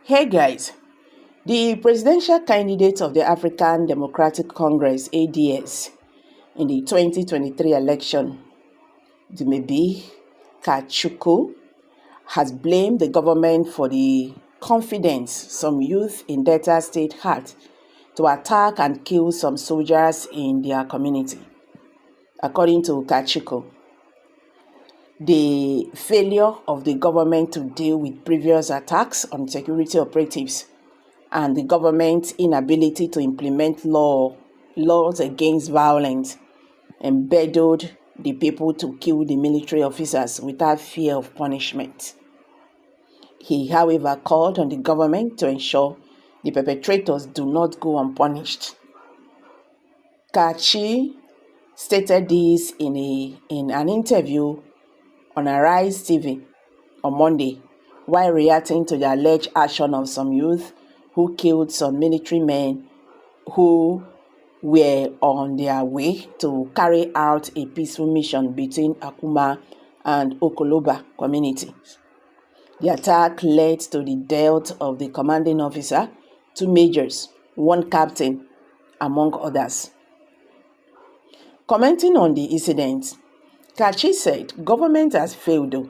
Hey guys, the presidential candidate of the African Democratic Congress (ADS) in the 2023 election, Dumebi Kachukwu, has blamed the government for the confidence some youth in Delta State had to attack and kill some soldiers in their community. According to Kachukwu, the failure of the government to deal with previous attacks on security operatives and the government's inability to implement laws against violence embedded the people to kill the military officers without fear of punishment. He, however, called on the government to ensure the perpetrators do not go unpunished. Kachi stated this in an interview on Arise TV on Monday while reacting to the alleged action of some youth who killed some military men who were on their way to carry out a peaceful mission between Akuma and Okoloba communities. The attack led to the death of the commanding officer, 2 majors, 1 captain, among others. Commenting on the incident, Kachi said government has failed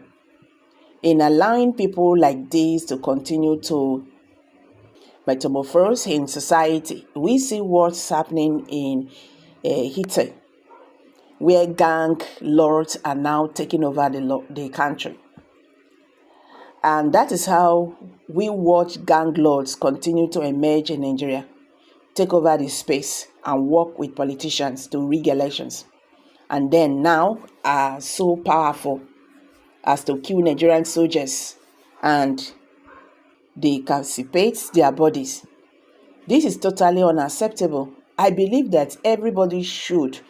in allowing people like this to continue to metamorphose in society. We see what's happening in Haiti, where gang lords are now taking over the country. And that is how we watch gang lords continue to emerge in Nigeria, take over the space and work with politicians to rig elections. And then now are so powerful as to kill Nigerian soldiers and decapitate their bodies. This is totally unacceptable. I believe that everybody should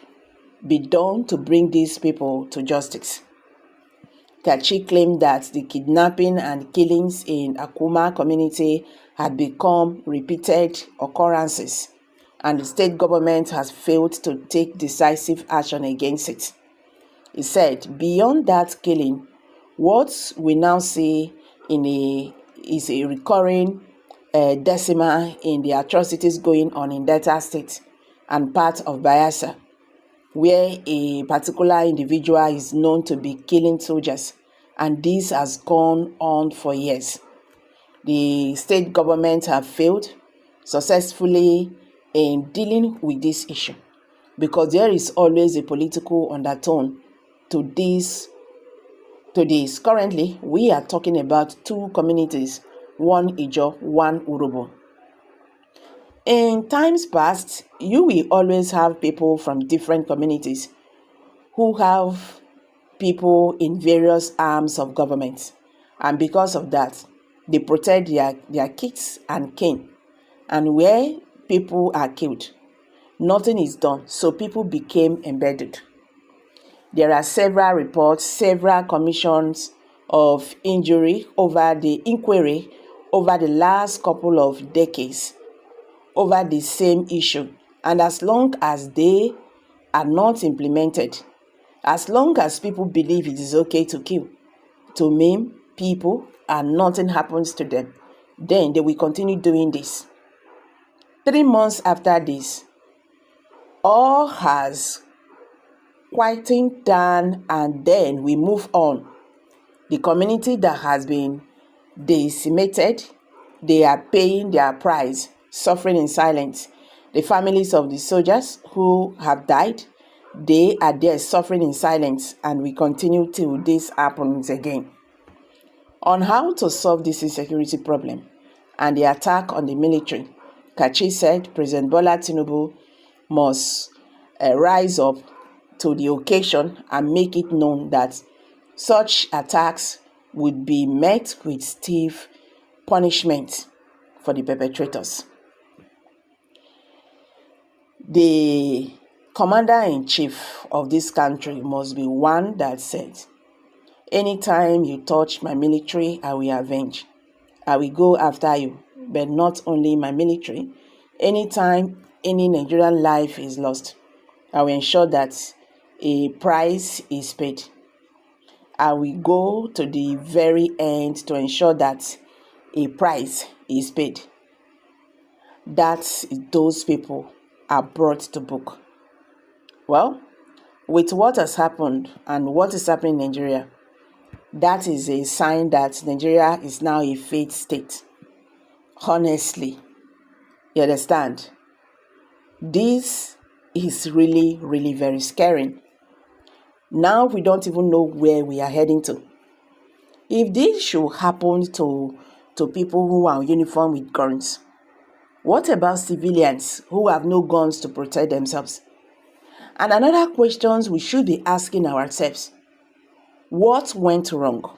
be done to bring these people to justice. Kachi claimed that the kidnapping and killings in Akuma community had become repeated occurrences, and the state government has failed to take decisive action against it. He said, beyond that killing, what we now see is a recurring decimal in the atrocities going on in Delta State and part of Bayelsa, where a particular individual is known to be killing soldiers, and this has gone on for years. The state government have failed successfully in dealing with this issue because there is always a political undertone to this. Currently, we are talking about 2 communities, 1 Ijo, 1 Urobo. In times past, you will always have people from different communities who have people in various arms of government. And because of that, they protect their kids and kin. And where people are killed, nothing is done. So people became embedded. There are several reports, several commissions of inquiry over the last couple of decades over the same issue. And as long as they are not implemented, as long as people believe it is okay to kill, to maim people, and nothing happens to them, then they will continue doing this. 3 months after this, all has quieting down, and then we move on. The community that has been decimated, they are paying their price, suffering in silence. The families of the soldiers who have died, they are there suffering in silence, and we continue till this happens again. On how to solve this insecurity problem and the attack on the military, Kachi said President Bola Tinubu must rise up to the occasion and make it known that such attacks would be met with stiff punishment for the perpetrators. The commander-in-chief of this country must be one that said, anytime you touch my military, I will avenge. I will go after you, but not only my military. Anytime any Nigerian life is lost, I will ensure that a price is paid. I will go to the very end to ensure that a price is paid, that those people are brought to book. Well, with what has happened and what is happening in Nigeria, that is a sign that Nigeria is now a failed state. Honestly, you understand? This is really, really very scary. Now we don't even know where we are heading to. If this should happen to people who are in uniform with guns, what about civilians who have no guns to protect themselves? And another question we should be asking ourselves, what went wrong?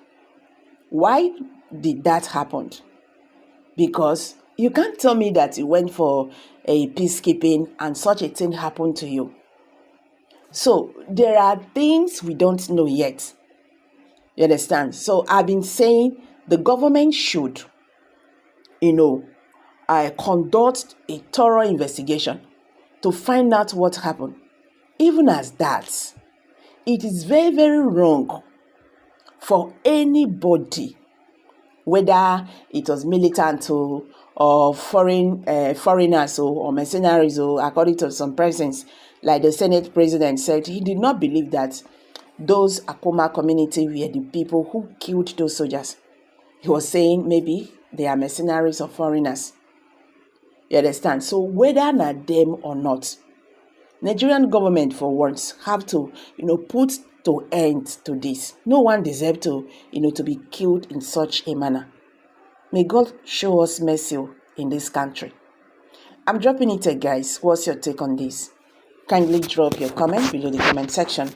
Why did that happen? Because you can't tell me that you went for a peacekeeping and such a thing happened to you. So there are things we don't know yet. You understand? So I've been saying the government should, conduct a thorough investigation to find out what happened. Even as that, it is very, very wrong for anybody, whether it was militant or foreigners or mercenaries, or according to some persons, like the Senate president said, he did not believe that those Akoma community were the people who killed those soldiers. He was saying maybe they are mercenaries or foreigners. You understand? So whether not them or not, Nigerian government for once have to, put to end to this. No one deserves to, to be killed in such a manner. May God show us mercy in this country. I'm dropping it, guys. What's your take on this? Kindly drop your comment below the comment section.